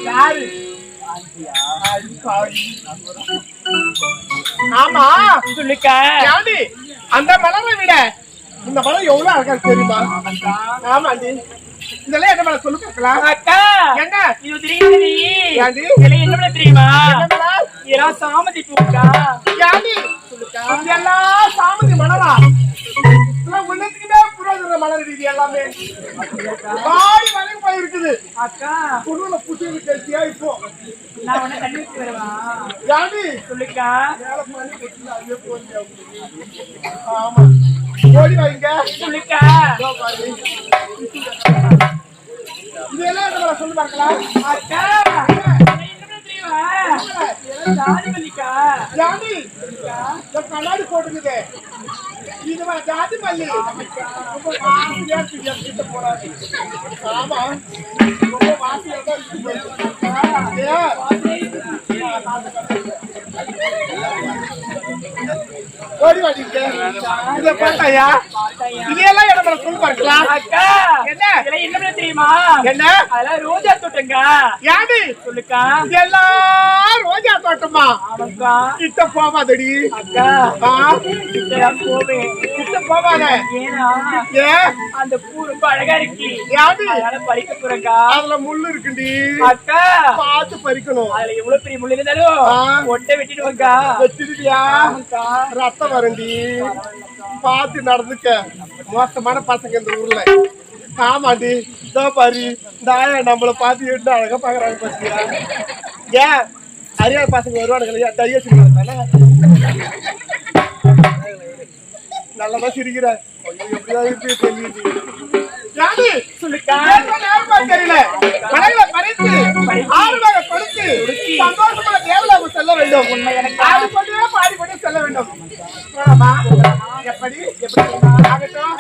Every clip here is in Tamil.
யாரு? ஆமா சொல்லுக்கா. அந்த மலரை விட இந்த மலர் எவ்வளவு அழகா தெரியுமா? ஆமாண்டி. இதெல்லாம் என்ன மலர் சொல்லு பார்க்கலாம். அக்கா என்ன இது தெரியுது? இதெல்லாம் என்ன மலர் தெரியுமா? இதெல்லாம் சாமந்தி பூக்கா. யாண்டி சொல்லுக்கா. இதெல்லாம் சாமந்தி மலரா? உள்ளத்துக்குமே புரோஜன மலர் இது எல்லாமே. வாடி வளைவு போய் இருக்குது. அக்கா குடுல புடிச்சு கேட்டியா இப்போ? நான் உன்னை தண்ணி ஊத்தி வரவா? யாண்டி சொல்லுக்கா. மேல பண்ணி கொட்டில அப்படியே போறியா? ஆமா. ஓடி வாங்க. சொல்லுக்கா. இதெல்லாம் என்ன சொல்லு பார்க்கலாம். அக்கா ஜாதி மல்லிக்கா. ஜாதி கண்ணாடி போட்டுக்குது. இது ஜாதி மல்லி. ரொம்ப போறாது. ஆமா ரொம்ப வாசியா தான் ஓடி வாடிங்க. இத பார்த்தாயா? இதெல்லாம் என்ன சொல்லு பார்க்கலாம். அக்கா என்ன இதெல்லாம் என்ன தெரியுமா? என்ன அதெல்லாம் ரோஜா தோட்டங்க. யாரு? சொல்லுக்கா. இதெல்லாம் ரோஜா தோட்டமா? ஆமாக்கா. கிட்ட போவாதடி. அக்கா கிட்டதான் போவேன். கிட்ட போவாத. ஏன்னா அந்த பூ ரொம்ப அழகா இருக்கு. யாரு? அதனால பறிக்க போறேன்க்கா. அதுல முள்ளு இருக்குண்டி. அக்கா பார்த்து பறிக்கணும். அதுல எவ்வளவு பெரிய முள்ளு இருந்தாலும் ஒட்டை வெட்டிடுவாங்கா. வெட்டிடுவியா? ரத்தம் வருண்டி. பார்த்து நடந்துக்க. மோசமான பசங்க இந்த ஊர்ல. ஆமாண்டி. இதோ பாரு இந்த ஆயா நம்மள பார்த்து என்ன அழகா பாக்குறாங்க பாத்தியா? ஏன் அறியாத பசங்க வருவானுங்க தைய சிரிக்கிறாங்க. நல்லதா சிரிக்கிற. எப்படிதான் இருக்கு தெரியுது. தெரியல மலையில பறித்து ஆறுமாக கொடுத்து சந்தோஷமா தேவலாக செல்ல வேண்டும். ஆடிக்கொண்டே பாடிக்கொண்டே செல்ல வேண்டும். எப்படி எப்படி ஆகட்டும்.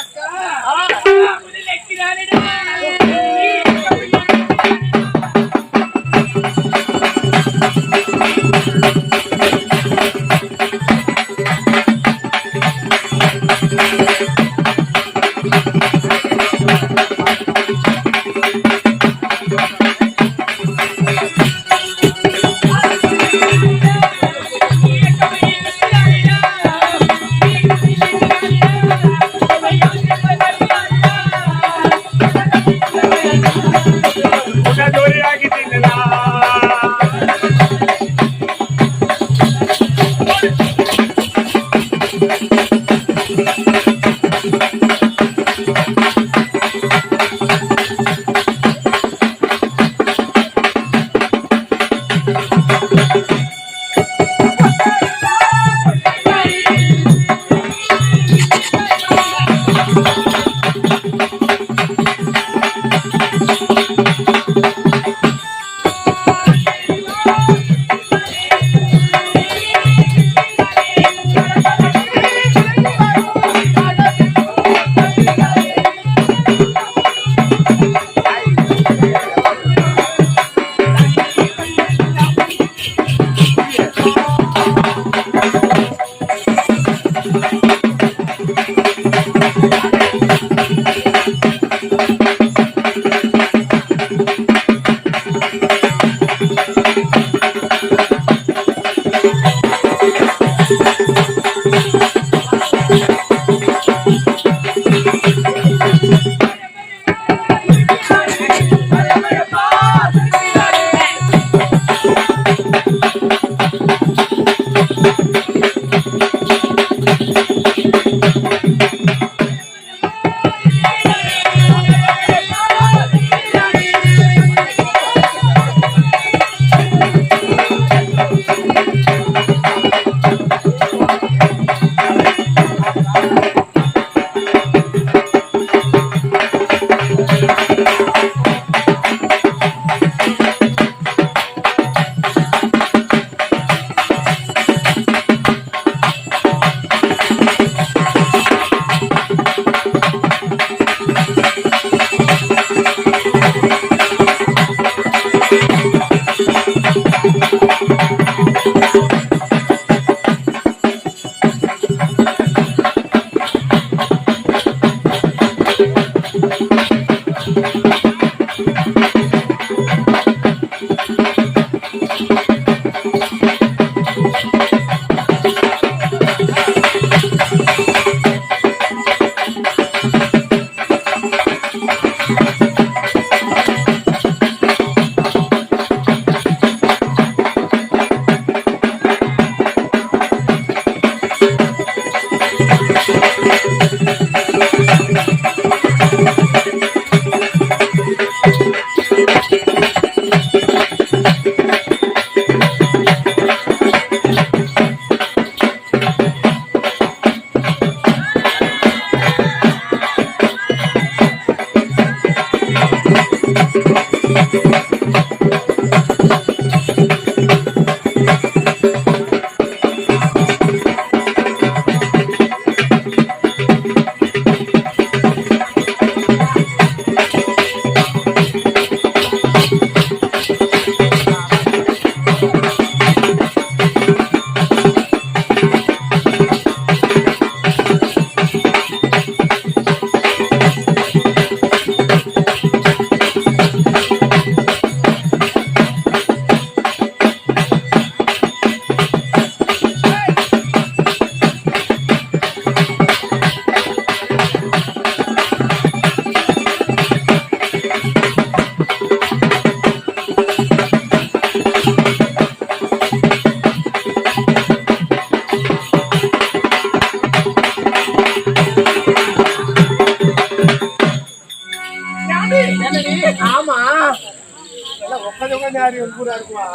உட்காந்து யாரு ஊரா இருக்குவா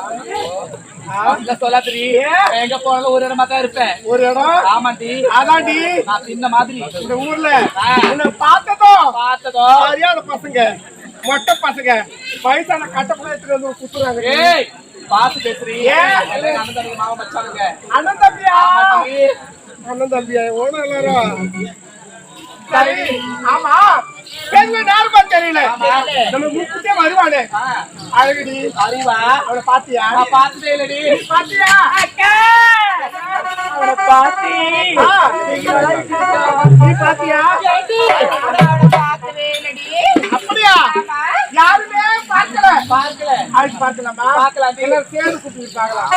அங்க சொல்லாதடி எங்க போனாலும் ஒரு இடமா தான் இருப்பேன் ஒரு இடம் ஆமாண்டி அதான்டி நான் சின்ன மாதிரி இந்த ஊர்ல உன்னை பார்த்ததோ சரியான பசங்க மொட்டை பசங்க வயசான கட்டப்பட எடுத்துட்டு வந்து குத்துறாங்க ஏய் பாத்து பேசுறீங்க அண்ணன் தம்பி மாமா மச்சானுங்க அண்ணன் தம்பியா ஆமாண்டி. அண்ணன் தம்பியா ஓன எல்லாரும் சரி ஆமா பெரிய நேரமா தெரியல நம்ம முக்கிட்டே வருவானே அழகுடி அறிவா அவனை பாத்தியா நான் பார்த்ததே இல்லடி பாத்தியா அக்கா அவனை பாத்தி நீ பாத்தியா பாக்கவே இல்லடி. அப்படியா யாருமே பார்க்கல பார்க்கல அது பார்க்கலாமா பார்க்கலாம் நீ. எல்லாரும் சேர்ந்து கூப்பிட்டு பார்க்கலாம்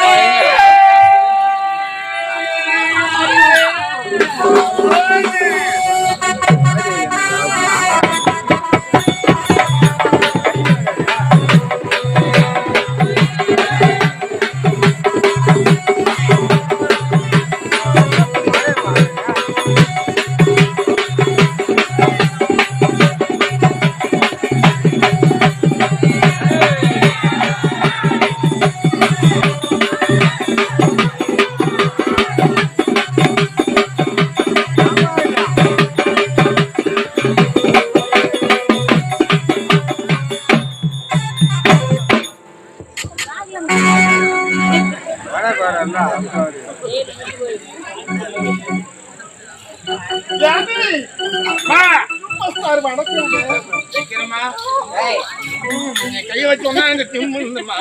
கைய வச்சோம்னா எனக்கு திம்மு இருந்துமா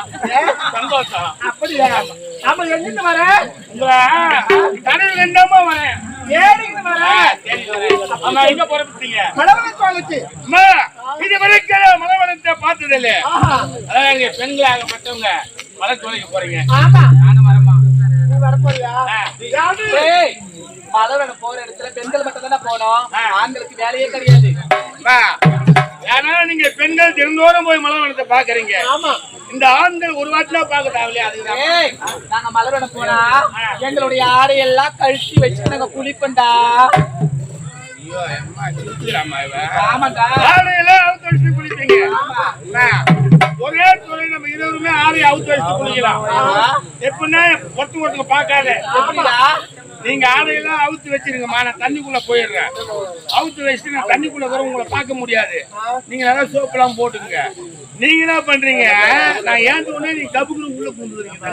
சந்தோஷம். அப்படியா நம்ம எங்கிட்டு வர கடையில் ரெண்டாமா வரேன். ஏடிக்கு வர சரி வரேன். ஆமா எங்க புறப்பட்டீங்க? கடவுளை காலேஜ் அம்மா, இது வரைக்கும் மலைவனத்தை பார்த்தது இல்ல. ஆஹா அதான் நீங்க பெண்களாகப்பட்டவங்க மலைச்சோலைக்கு போறீங்க. ஆமா நானும் வரமா. நீ வரப்போறியா யாரு ஏய் மலவன போற இடத்துல பெண்கள் மட்டும் தானே போனோம் ஆண்களுக்கு வேலையே கிடையாது அம்மா, ஏன்னா நீங்க பெண்கள் தினந்தோறும் போய் மலைவனத்தை பாக்குறீங்க. ஆமா இந்த ஆண்கள் ஒரு வாட்டில பாக்க தேவையில்லையா? அதுதான் ஏய் நாங்க மலவன போனா எங்களுடைய ஆடையெல்லாம் கழிச்சு வச்சு நாங்க குளிப்பண்டா ஐயோ அம்மா சிரிச்சுக்கிறாம்மா இவ. ஆமாண்டா ஆடையெல்லாம் அவுத்து வச்சுட்டு குளிப்பீங்க. ஆமா. அம்மா, ஒரே துறை நம்ம இருவருமே ஆடையை அவுத்து வச்சுட்டு குளிக்கலாம். எப்படின்னா ஒருத்தங்க பார்க்காத. எப்படிடா நீங்க ஆடையெல்லாம் அவுத்து வச்சிருங்கம்மா, நான் தண்ணிக்குள்ள போயிடுறேன். அவுத்து வச்சுட்டு நான் தண்ணிக்குள்ள கூட உங்களை பார்க்க முடியாது. நீங்க நல்லா சோப்பு எல்லாம் போட்டுங்க. நீங்க என்ன பண்றீங்க? நான் ஏன் உடனே நீ கபுக்குன்னு உள்ள பூந்துறீங்க.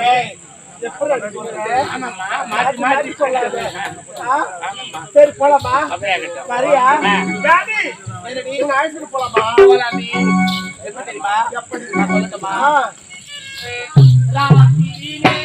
ஆமாம்மா, மாத்தி மாத்தி சொல்லாத. ஆமாம்மா, சரி போலாமா அப்படியே ஆகட்டும். சரியா டாடி நீங்க அழைச்சிட்டு போலாமா போலாண்டி. எப்படி தெரியுமா எப்படி நான் சொல்லட்டுமா ஆ. ராத்திரியிலே